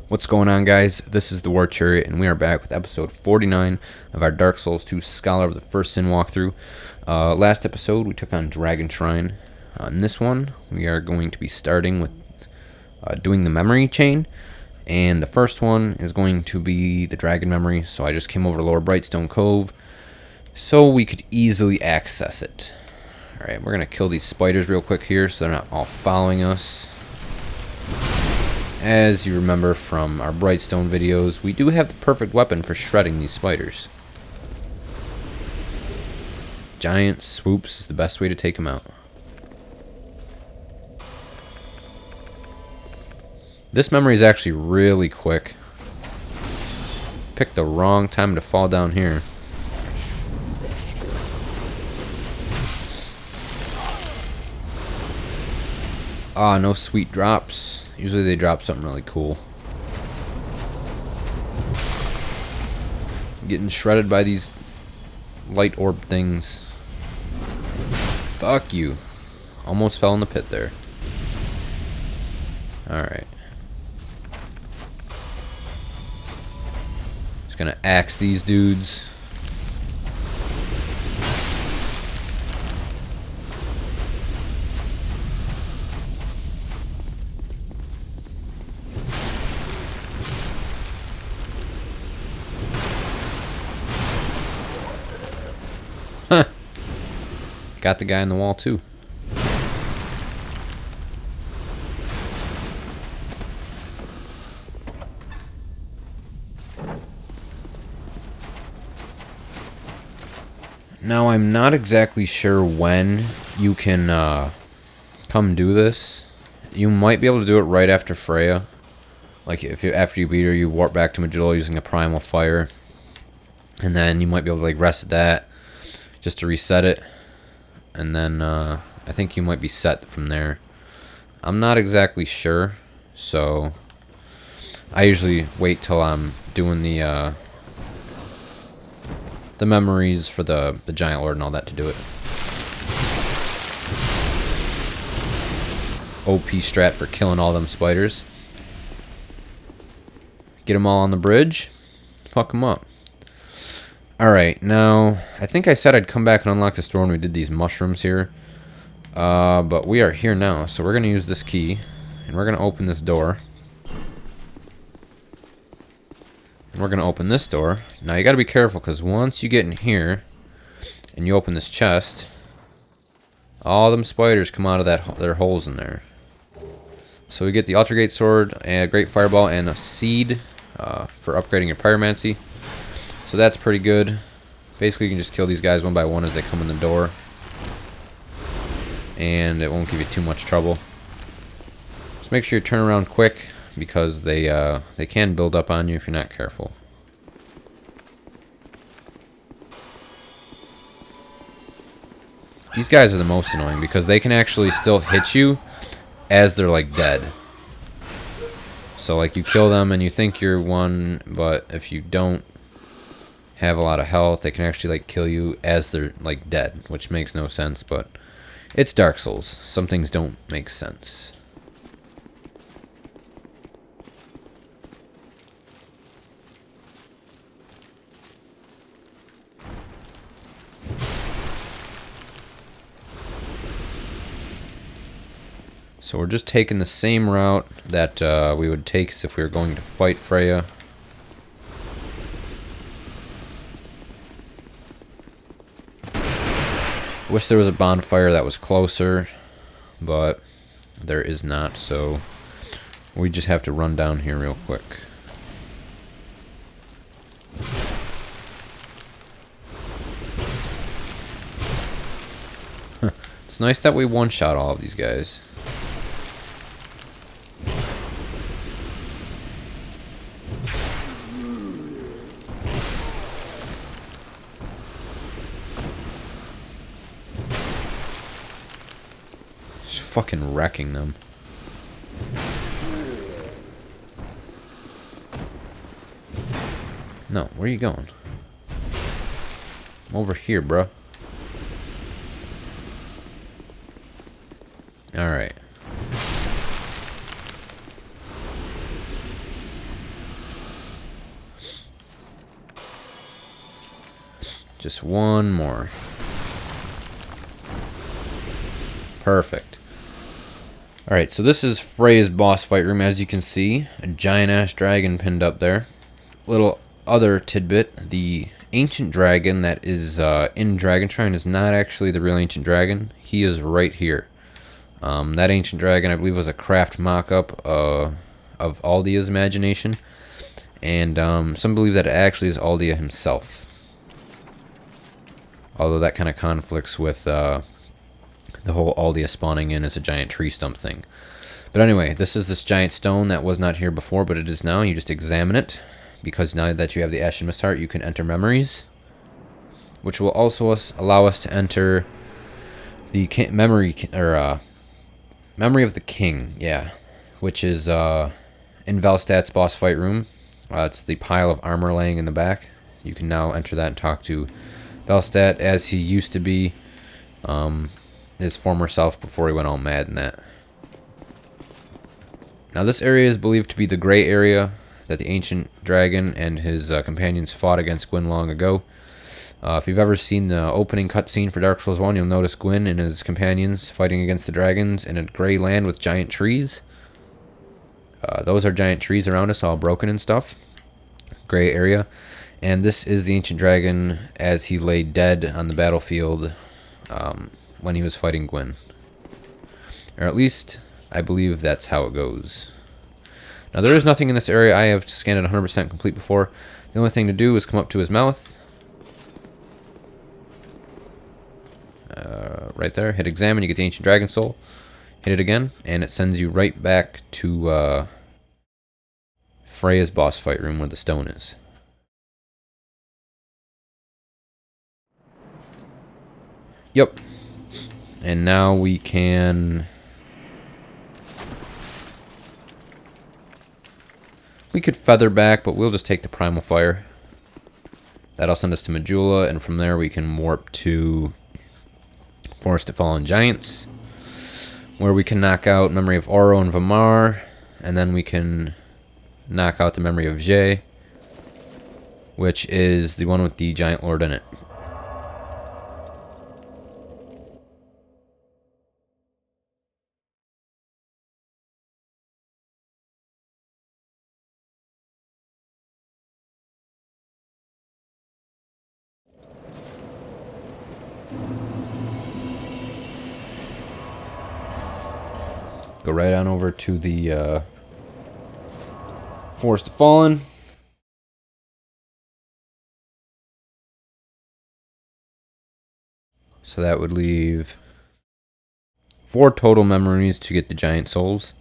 What's going on, guys? This is the War Chariot, and we are back with episode 49 of our Dark Souls 2 Scholar of the First Sin walkthrough. Last episode, we took on Dragon Shrine. In this one, we are going to be starting with doing the memory chain, and the first one is going to be the Dragon Memory, so I just came over to Lower Brightstone Cove so we could easily access it. Alright, we're going to kill these spiders real quick here so they're not all following us. As you remember from our Brightstone videos, we do have the perfect weapon for shredding these spiders. Giant swoops is the best way to take them out. This memory is actually really quick. Picked the wrong time to fall down here. Ah, no sweet drops. Usually they drop something really cool. Getting shredded by these light orb things. Fuck you. Almost fell in the pit there. Alright. Just gonna axe these dudes. Got the guy in the wall too. Now I'm not exactly sure when you can come do this. You might be able to do it right after Freya. Like if you, after you beat her, you warp back to Majula using a primal fire, and then you might be able to like rest at that just to reset it. And then I think you might be set from there. I'm not exactly sure, so I usually wait till I'm doing the memories for the Giant Lord and all that to do it. OP strat for killing all them spiders. Get them all on the bridge. Fuck them up. Alright, now, I think I said I'd come back and unlock this door when we did these mushrooms here. But we are here now, so we're going to use this key. And we're going to open this door. And we're going to open this door. Now, you got to be careful, because once you get in here, and you open this chest, all them spiders come out of their holes in there. So we get the Ultra Gate Sword, and a Great Fireball, and a Seed for upgrading your Pyromancy. So that's pretty good. Basically, you can just kill these guys one by one as they come in the door. And it won't give you too much trouble. Just make sure you turn around quick, because they can build up on you if you're not careful. These guys are the most annoying, because they can actually still hit you as they're like dead. So like you kill them and you think you're one, but if you don't have a lot of health, they can actually like kill you as they're like dead, which makes no sense, but it's Dark Souls. Some things don't make sense. So we're just taking the same route that we would take if we were going to fight Freya. Wish there was a bonfire that was closer, but there is not, so we just have to run down here real quick. It's nice that we one-shot all of these guys. Fucking wrecking them. No, where are you going? I'm over here, bro. Alright. Just one more. Perfect. Alright, so this is Frey's boss fight room. As you can see, a giant-ass dragon pinned up there. Little other tidbit, the ancient dragon that is in Dragon Shrine is not actually the real ancient dragon. He is right here. That ancient dragon, I believe, was a craft mock-up of Aldia's imagination. And some believe that it actually is Aldia himself. Although that kind of conflicts with the whole Aldia spawning in as a giant tree stump thing. But anyway, this is this giant stone that was not here before, but it is now. You just examine it, because now that you have the Ashen Mist Heart, you can enter memories, which will also allow us to enter the memory of the king, yeah, which is in Valstat's boss fight room. It's the pile of armor laying in the back. You can now enter that and talk to Valstat as he used to be, his former self before he went all mad in that. Now this area is believed to be the gray area that the ancient dragon and his companions fought against Gwyn long ago. If you've ever seen the opening cutscene for Dark Souls 1, you'll notice Gwyn and his companions fighting against the dragons in a gray land with giant trees. Those are giant trees around us, all broken and stuff. Gray area. And this is the ancient dragon as he lay dead on the battlefield when he was fighting Gwyn. Or at least, I believe that's how it goes. Now, there is nothing in this area. I have scanned it 100% complete before. The only thing to do is come up to his mouth. Right there. Hit examine. You get the ancient dragon soul. Hit it again, and it sends you right back to Freya's boss fight room where the stone is. Yep. And now we can... We could feather back, but we'll just take the primal fire. That'll send us to Majula, and from there we can warp to Forest of Fallen Giants, where we can knock out Memory of Oro and Vamar, and then we can knock out the Memory of Jay, which is the one with the Giant Lord in it. Go right on over to the Forest of Fallen. So that would leave 4 total memories to get the giant souls.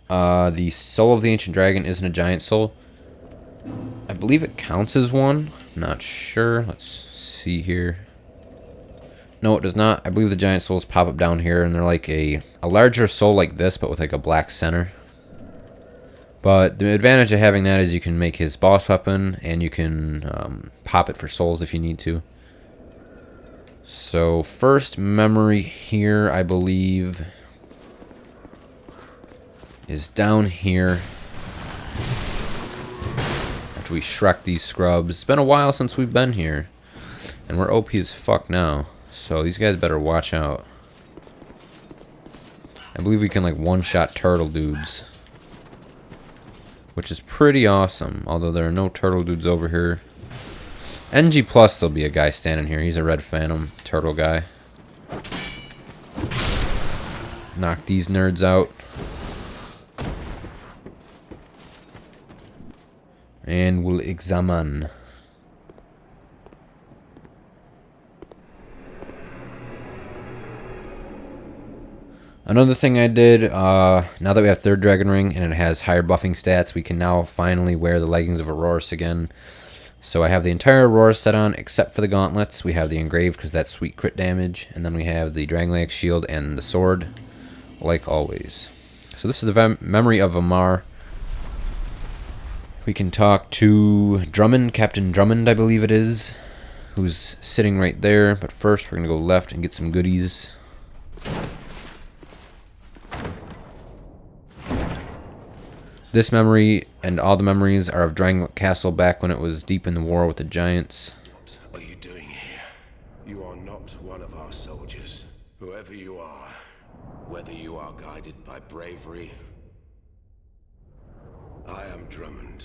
The soul of the ancient dragon isn't a giant soul. I believe it counts as one. Not sure. Let's see here. No, it does not. I believe the giant souls pop up down here, and they're like a larger soul like this, but with like a black center. But the advantage of having that is you can make his boss weapon, and you can pop it for souls if you need to. So first memory here, I believe, is down here. After we Shrek these scrubs. It's been a while since we've been here, and we're OP as fuck now. So these guys better watch out. I believe we can like one-shot turtle dudes, which is pretty awesome. Although there are no turtle dudes over here. NG Plus, there'll be a guy standing here. He's a red phantom turtle guy. Knock these nerds out. And we'll examine. Another thing I did, now that we have 3rd Dragon Ring and it has higher buffing stats, we can now finally wear the leggings of Aurorus again. So I have the entire Aurorus set on except for the gauntlets. We have the engraved because that's sweet crit damage. And then we have the Dragonlance shield and the sword, like always. So this is the memory of Vamar. We can talk to Drummond, Captain Drummond, I believe it is, who's sitting right there. But first we're going to go left and get some goodies. This memory and all the memories are of Drangleic Castle back when it was deep in the war with the giants. What are you doing not one of our soldiers. Whoever you are, whether you are guided by bravery, I am Drummond,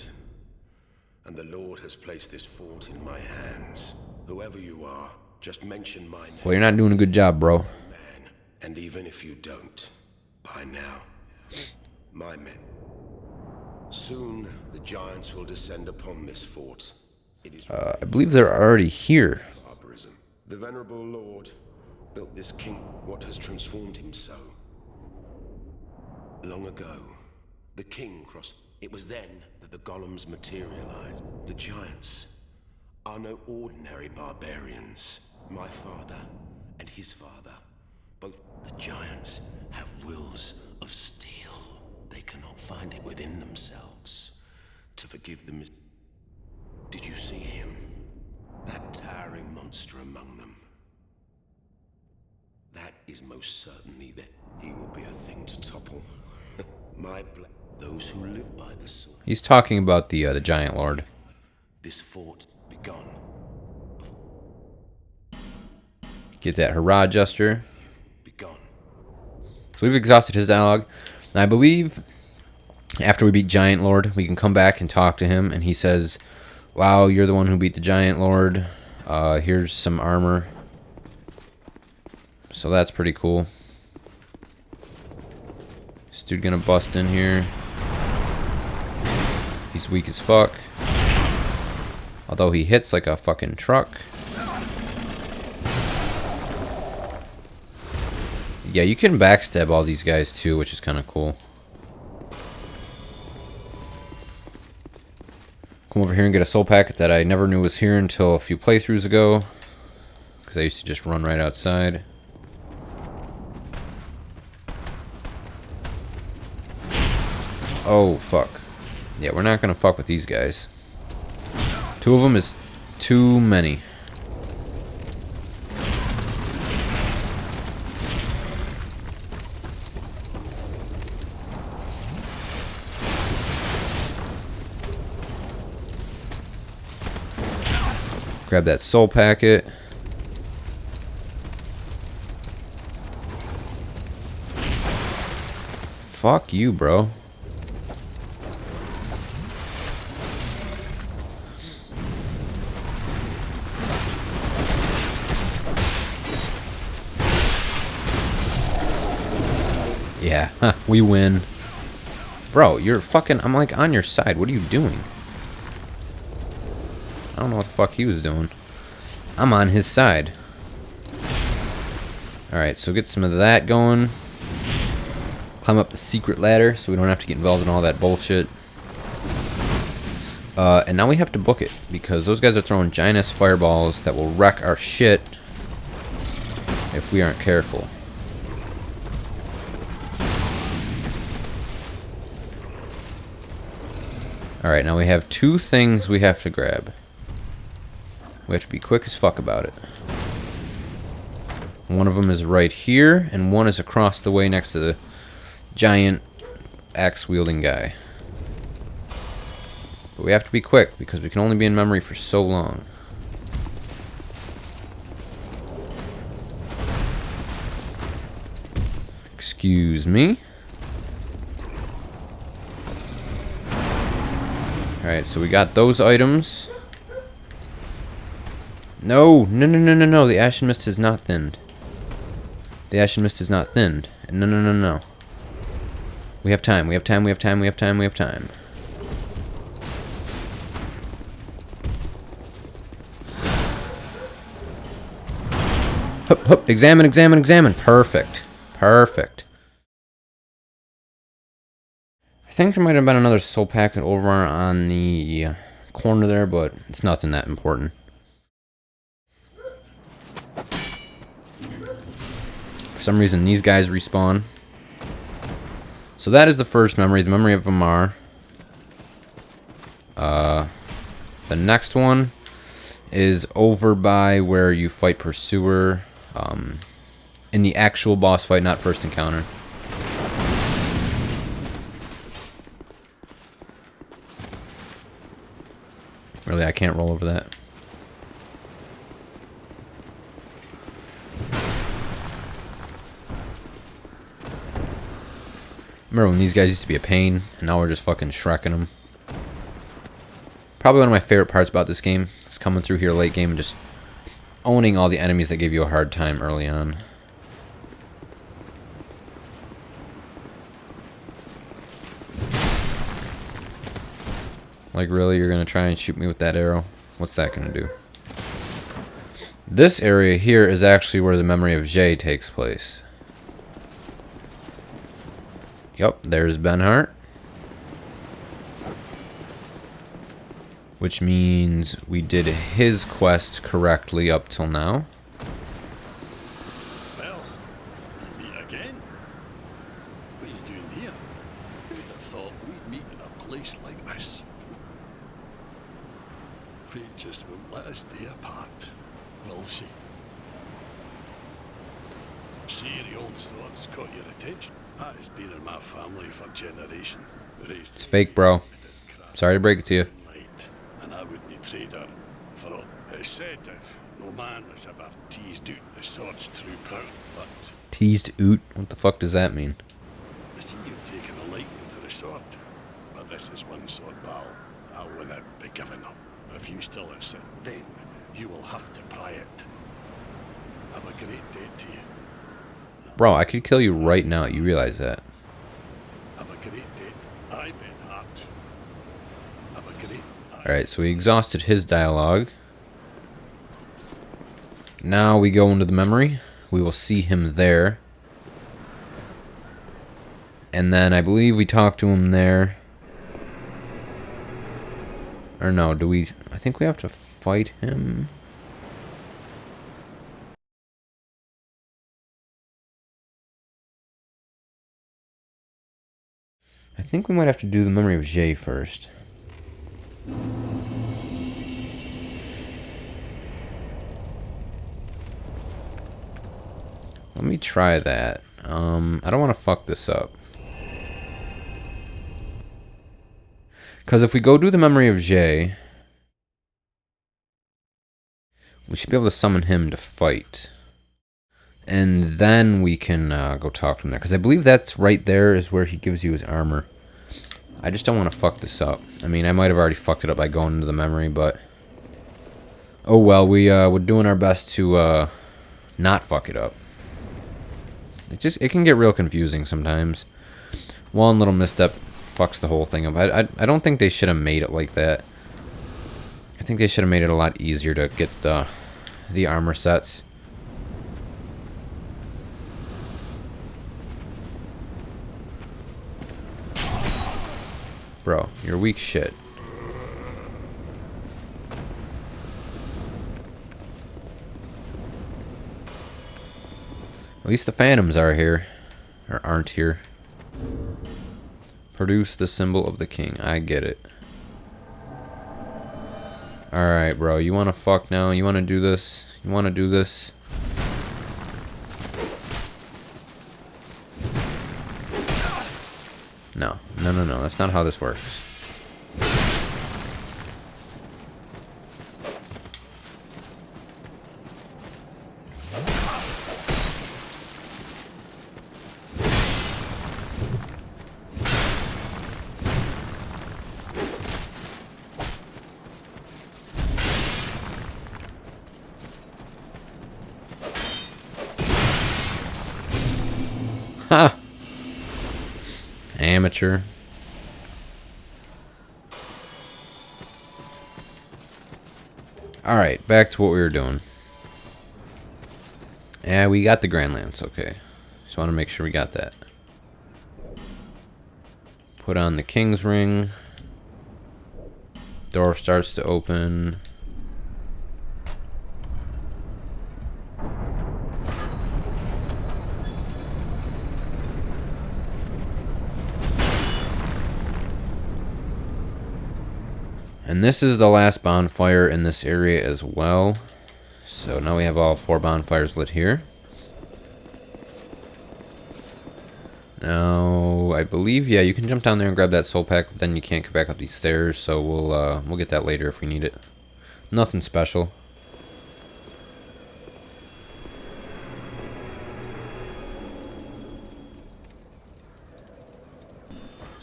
and the Lord has placed this fort in my hands. Whoever you are, just mention my name. Well, you're not doing a good job, bro. Man, and even if you don't, by now, my men. Soon, the giants will descend upon this fort. It is I believe they're already here. barbarism. The venerable Lord built this king. What has transformed him so? Long ago, the king crossed. It was then that the golems materialized. The giants are no ordinary barbarians. My father and his father, both the giants, have wills of steel. They cannot find it within themselves to forgive them. Did you see him? That towering monster among them. That is most certainly that he will be a thing to topple. Those who live by the sword. He's talking about the giant lord. This fort begun. Get that hurrah gesture. Begun. So we've exhausted his dialogue. And I believe after we beat Giant Lord, we can come back and talk to him. And he says, wow, you're the one who beat the Giant Lord. Here's some armor. So that's pretty cool. This dude gonna bust in here. He's weak as fuck. Although he hits like a fucking truck. Yeah, you can backstab all these guys too, which is kind of cool. Come over here and get a soul packet that I never knew was here until a few playthroughs ago. Because I used to just run right outside. Oh, fuck. Yeah, we're not going to fuck with these guys. Two of them is too many. Grab that soul packet. Fuck you, bro. Yeah, huh, we win. Bro, you're fucking... I'm like on your side. What are you doing? I don't know what the fuck he was doing. I'm on his side. Alright, so get some of that going. Climb up the secret ladder so we don't have to get involved in all that bullshit. And now we have to book it, because those guys are throwing giant-ass fireballs that will wreck our shit if we aren't careful. Alright, now we have two things we have to grab. We have to be quick as fuck about it. One of them is right here, and one is across the way next to the giant axe-wielding guy. But we have to be quick, because we can only be in memory for so long. Excuse me. Alright, so we got those items. No, no, no, no, no, no. The Ashen Mist is not thinned. The Ashen Mist is not thinned. No, no, no, no. We have time, we have time, we have time, we have time, we have time. Hup, hup, examine, examine, examine. Perfect. Perfect. I think there might have been another soul packet over on the corner there, but it's nothing that important. For some reason, these guys respawn. So that is the first memory, the memory of Amar. The next one is over by where you fight Pursuer. In the actual boss fight, not first encounter. Really, I can't roll over that. Remember when these guys used to be a pain, and now we're just fucking shrekking them. Probably one of my favorite parts about this game is coming through here late game and just owning all the enemies that give you a hard time early on. Like, really? You're gonna try and shoot me with that arrow? What's that gonna do? This area here is actually where the memory of Jay takes place. Yup, there's Benhart. Which means we did his quest correctly up till now. Well, we meet again. What are you doing here? Who'd have thought we'd meet in a place like this? Fate just won't let us stay apart, will she? See, the old sword's caught your attention. That has been in my family for generations. It's fake, bro. Sorry to break it to you. And I wouldn't trade her for all. It's said that no man has ever teased out the sword's true power, but... Teased oot? What the fuck does that mean? I see you've taken a liking to the sword, but this is one sword battle. I will not be giving up. If you still insist, then you will have to pry it. Have a great day to you. Bro, I could kill you right now. You realize that? Have a great day. I've been hurt. Have a great... Alright, so we exhausted his dialogue. Now we go into the memory. We will see him there. And then I believe we talk to him there. Or no, do we... I think we have to fight him. I think we might have to do the memory of Jay first. Let me try that. I don't want to fuck this up. Because if we go do the memory of Jay, we should be able to summon him to fight. And then we can go talk to him there. Because I believe that's right there is where he gives you his armor. I just don't want to fuck this up. I mean, I might have already fucked it up by going into the memory, but... Oh well, we're doing our best to not fuck it up. It can get real confusing sometimes. One little misstep fucks the whole thing up. I don't think they should have made it like that. I think they should have made it a lot easier to get the armor sets. Bro, you're weak shit. At least the phantoms are here. Or aren't here. Produce the symbol of the king. I get it. Alright, bro. You wanna fuck now? You wanna do this? You wanna do this? No. No, no, no. That's not how this works. Ha! Amateur. Alright, back to what we were doing. Yeah, we got the Grand Lance, okay. Just want to make sure we got that. Put on the King's Ring. Door starts to open. And this is the last bonfire in this area as well. So now we have all 4 bonfires lit here. Now, I believe, yeah, you can jump down there and grab that soul pack, but then you can't get back up these stairs, so we'll get that later if we need it. Nothing special.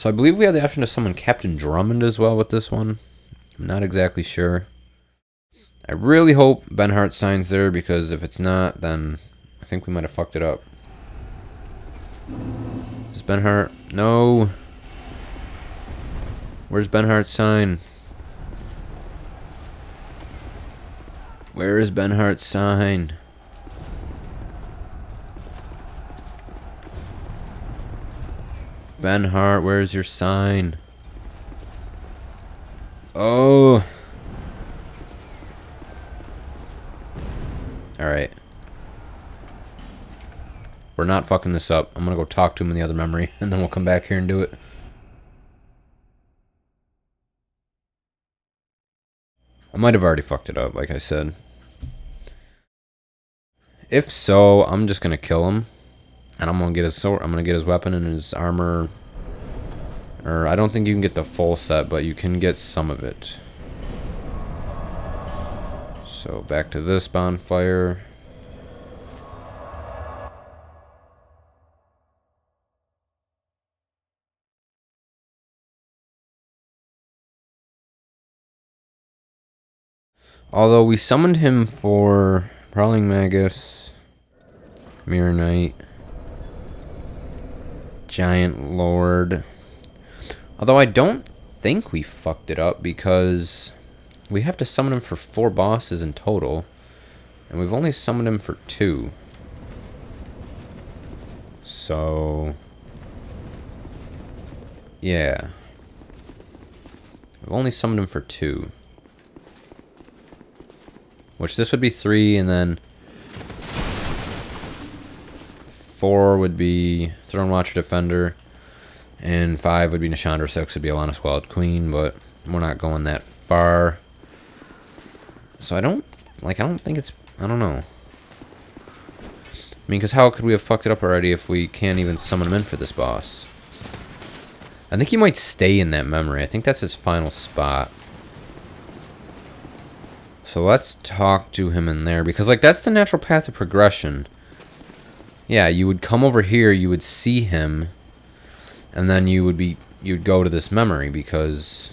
So I believe we have the option to summon Captain Drummond as well with this one. I'm not exactly sure. I really hope Benhart signs there, because if it's not, then I think we might have fucked it up. Is Benhart? No. Where's Benhart's sign? Where is Benhart's sign? Benhart, where's your sign? Oh. Alright. We're not fucking this up. I'm gonna go talk to him in the other memory, and then we'll come back here and do it. I might have already fucked it up, like I said. If so, I'm just gonna kill him, and I'm gonna get his sword. I'm gonna get his weapon and his armor. Or I don't think you can get the full set, but you can get some of it. So back to this bonfire. Although we summoned him for Prowling Magus, Mirror Knight, Giant Lord. Although I don't think we fucked it up, because we have to summon him for 4 bosses in total, and we've only summoned him for 2. So yeah, we've only summoned him for 2. Which this would be 3, and then 4 would be Throne Watcher Defender, and 5 would be Nishandra, 6 would be Alana Squalid Queen, but we're not going that far. So I don't think it's, I don't know. I mean, because how could we have fucked it up already if we can't even summon him in for this boss? I think he might stay in that memory. I think that's his final spot. So let's talk to him in there, because like that's the natural path of progression. Yeah, you would come over here, you would see him, and then you'd go to this memory, because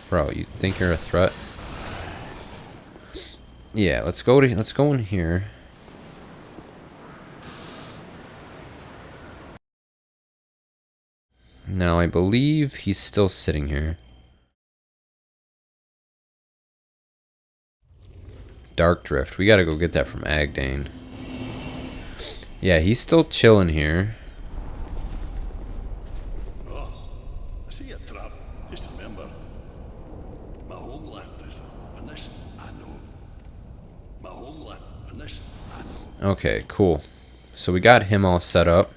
bro, you think you're a threat? Yeah, let's go in here. Now, I believe he's still sitting here. Dark Drift. We gotta go get that from Agdane. Yeah, he's still chilling here. Oh, I see a trap. Just remember, my homeland is, and this I know. My homeland, and this I know. Okay, cool. So we got him all set up.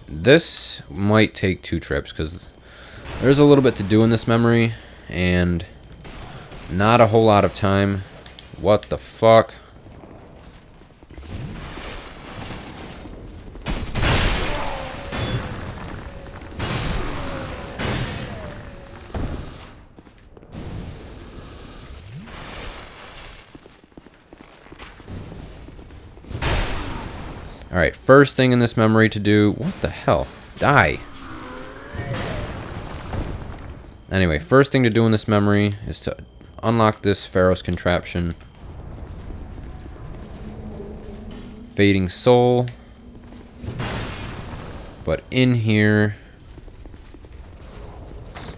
This might take 2 trips, because there's a little bit to do in this memory, and not a whole lot of time. What the fuck? Alright, first thing in this memory to do... What the hell? Die! Anyway, first thing to do in this memory is to unlock this Pharaoh's contraption. Fading Soul. But in here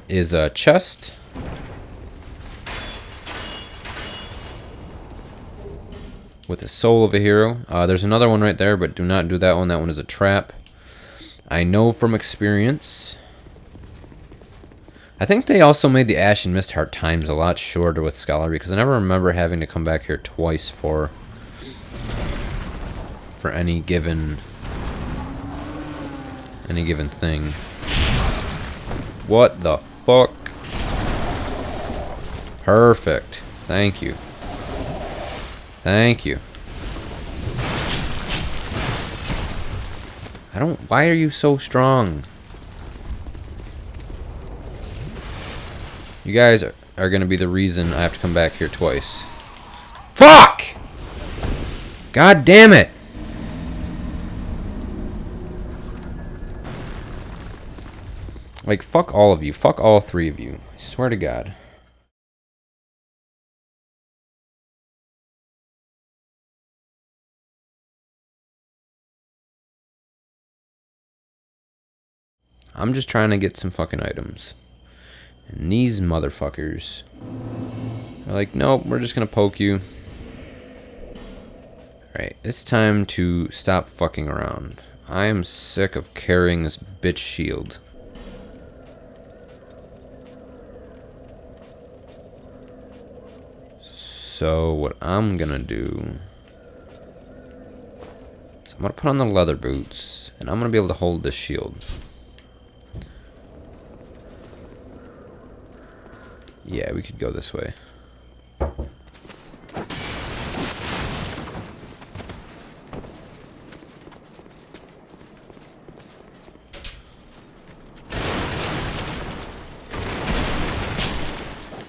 is a chest. With the soul of a hero. There's another one right there, but do not do that one. That one is a trap. I know from experience. I think they also made the Ash and Mistheart times a lot shorter with Scholar, because I never remember having to come back here twice for any given thing. What the fuck? Perfect. Thank you. Thank you. Why are you so strong? You guys are gonna be the reason I have to come back here twice. Fuck! God damn it! Like, fuck all of you. Fuck all three of you. I swear to God. I'm just trying to get some fucking items. And these motherfuckers are like, nope, we're just gonna poke you. Alright, it's time to stop fucking around. I am sick of carrying this bitch shield. So what I'm gonna do is I'm gonna put on the leather boots and I'm gonna be able to hold this shield. Yeah, we could go this way.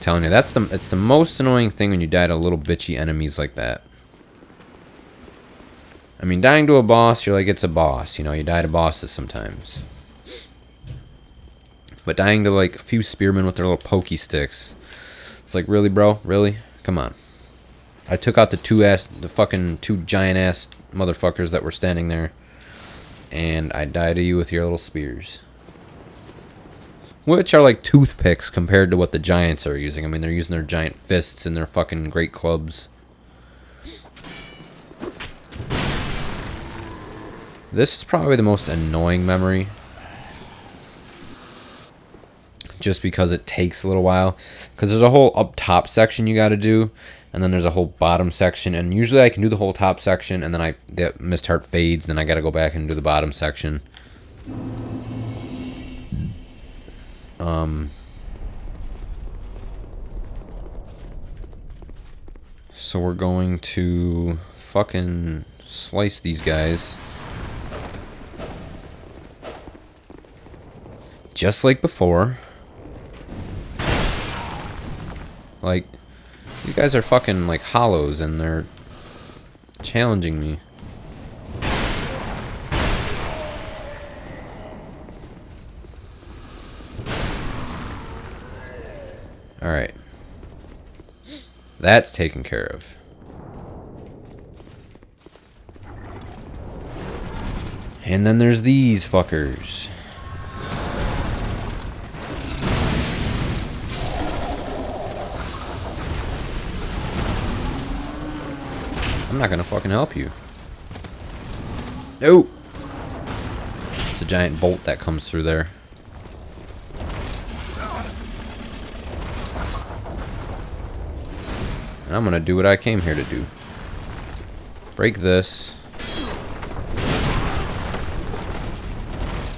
Telling you, it's the most annoying thing when you die to little bitchy enemies like that. I mean, dying to a boss, you're like, it's a boss. You know, you die to bosses sometimes. But dying to, like, a few spearmen with their little pokey sticks. It's like, really, bro? Really? Come on. I took out the fucking two giant-ass motherfuckers that were standing there. And I die to you with your little spears. Which are like toothpicks compared to what the giants are using. I mean, they're using their giant fists and their fucking great clubs. This is probably the most annoying memory. Just because it takes a little while. Because there's a whole up top section you gotta do. And then there's a whole bottom section. And usually I can do the whole top section. And then the mist heart fades. Then I gotta go back and do the bottom section. So we're going to fucking slice these guys. Just like before. Like, you guys are fucking like hollows and they're challenging me. Alright. That's taken care of. And then there's these fuckers. I'm not gonna fucking help you. No! It's a giant bolt that comes through there. And I'm gonna do what I came here to do. Break this.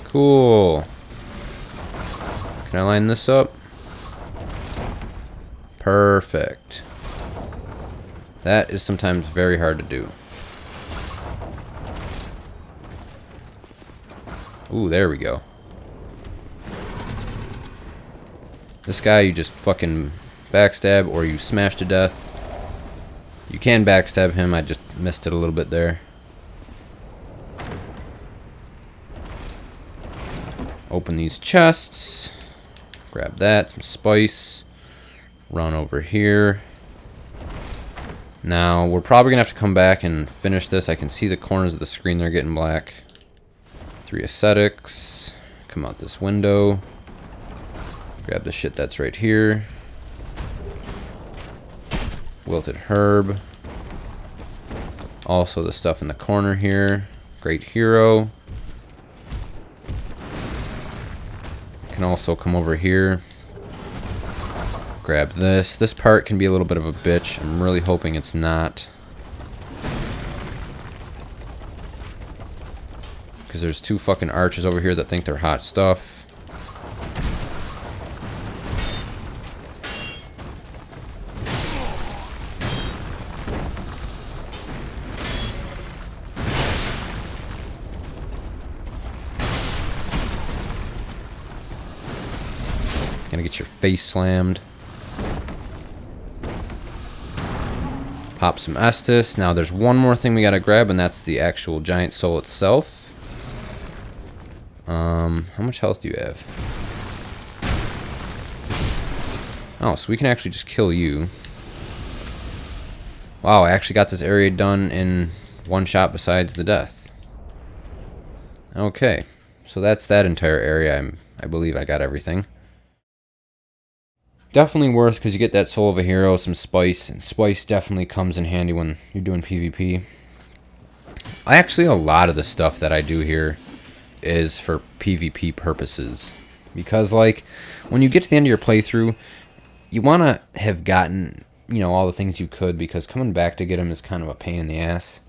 Cool. Can I line this up? Perfect. That is sometimes very hard to do. Ooh, there we go. This guy you just fucking backstab or you smash to death. You can backstab him, I just missed it a little bit there. Open these chests. Grab that, some spice. Run over here. Now, we're probably going to have to come back and finish this. I can see the corners of the screen, they're getting black. 3 ascetics. Come out this window. Grab the shit that's right here. Wilted herb. Also the stuff in the corner here. Great hero. Can also come over here. Grab this. This part can be a little bit of a bitch. I'm really hoping it's not. Because there's 2 fucking archers over here that think they're hot stuff. Gonna get your face slammed. Pop some Estus. Now there's one more thing we gotta grab, and that's the actual giant soul itself. How much health do you have? Oh, so we can actually just kill you. Wow, I actually got this area done in one shot besides the death. Okay, so that's that entire area. I believe I got everything. Definitely worth, because you get that soul of a hero, some spice, and spice definitely comes in handy when you're doing PvP. Actually, a lot of the stuff that I do here is for PvP purposes. Because, like, when you get to the end of your playthrough, you want to have gotten, you know, all the things you could, because coming back to get them is kind of a pain in the ass.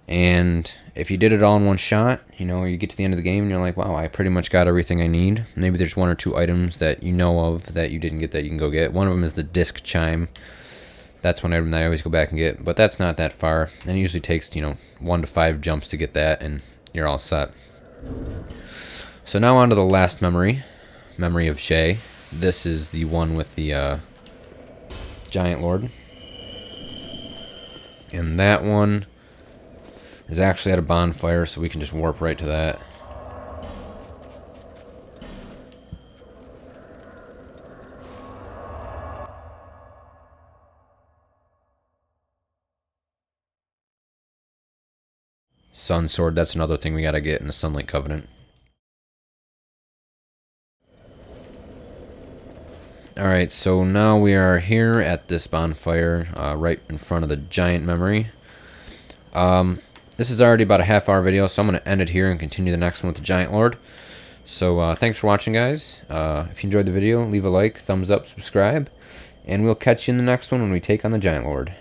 And if you did it all in one shot, you know, you get to the end of the game and you're like, wow, I pretty much got everything I need. Maybe there's one or two items that you know of that you didn't get that you can go get. One of them is the disc chime. That's one item that I always go back and get, but that's not that far. And it usually takes, you know, 1 to 5 jumps to get that, and you're all set. So now on to the last memory. Memory of Shay. This is the one with the Giant Lord. And that one is actually at a bonfire, so we can just warp right to that. Sun Sword, that's another thing we gotta get in the Sunlight Covenant. Alright, so now we are here at this bonfire, right in front of the giant memory. This is already about a half-hour video, so I'm going to end it here and continue the next one with the Giant Lord. So, thanks for watching, guys. If you enjoyed the video, leave a like, thumbs up, subscribe, and we'll catch you in the next one when we take on the Giant Lord.